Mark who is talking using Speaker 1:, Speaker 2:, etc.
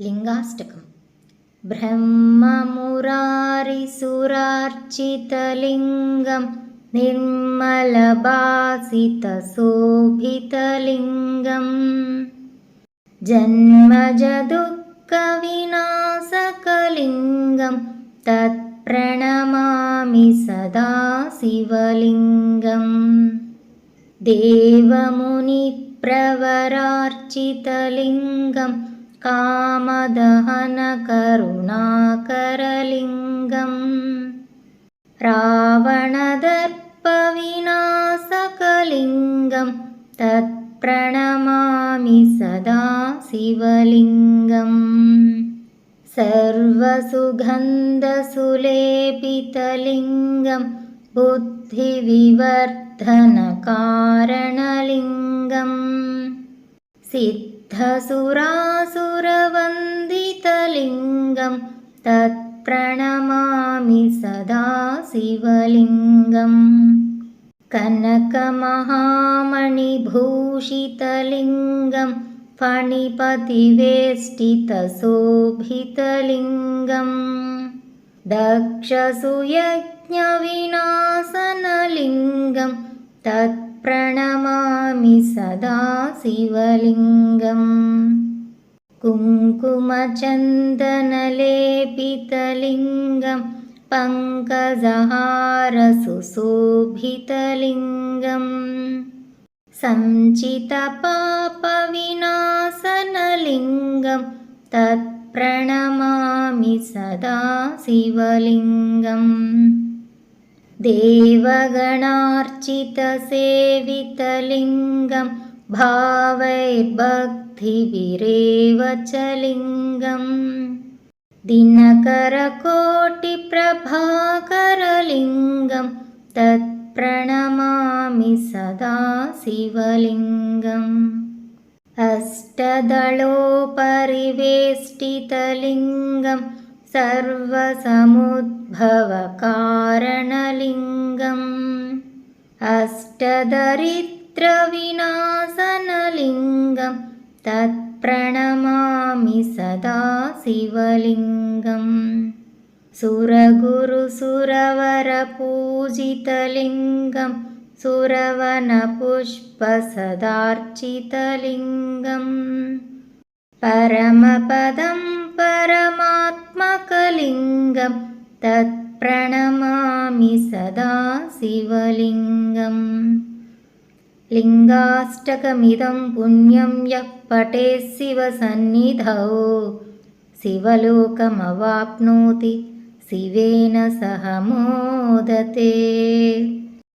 Speaker 1: लिङ्गाष्टकम्। ब्रह्ममुरारिसुरार्चितलिङ्गं निर्मलभासितशोभितलिङ्गं जन्मजदुःखविनाशकलिङ्गं तत्प्रणमामि सदा शिवलिङ्गं। देवमुनिप्रवरार्चितलिङ्गं कामदहनकरुणाकरलिङ्गं रावणदर्पविनाशकलिङ्गं तत्प्रणमामि सदा शिवलिङ्गं। सर्वसुगन्धसुलेपितलिङ्गं बुद्धिविवर्धनकारणलिङ्गं सिद्धसुरासुरवन्दितलिङ्गं तत्प्रणमामि सदा शिवलिङ्गं। कनकमहामणिभूषितलिङ्गं फणिपतिवेष्टितशोभितलिङ्गं दक्षसुयज्ञविनाशनलिङ्गं तत्प्रणमामि सदा शिवलिङ्गं। कुङ्कुमचन्दनलेपितलिङ्गं पङ्कजहारसुशोभितलिङ्गं सञ्चितपापविनाशनलिङ्गं तत्प्रणमामि सदा शिवलिङ्गं। देवगणार्चितसेवितलिङ्गं भावैर्भक्तिभिरेवचलिङ्गं दिनकरकोटिप्रभाकरलिङ्गं तत्प्रणमामि सदा शिवलिङ्गम्। अष्टदलोपरिवेष्टितलिङ्गं सर्वसमुद्भवकारणलिङ्गम् अष्टदरिद्रविनाशनलिङ्गं तत्प्रणमामि सदा शिवलिङ्गं। सुरगुरुसुरवरपूजितलिङ्गं सुरवनपुष्पसदार्चितलिङ्गं परमपदं परमात्मकलिङ्गं तत्प्रणमामि सदा शिवलिङ्गं। लिङ्गाष्टकमिदं पुण्यं यः पठेत् शिवसन्निधौ शिवलोकमवाप्नोति शिवेन सह मोदते।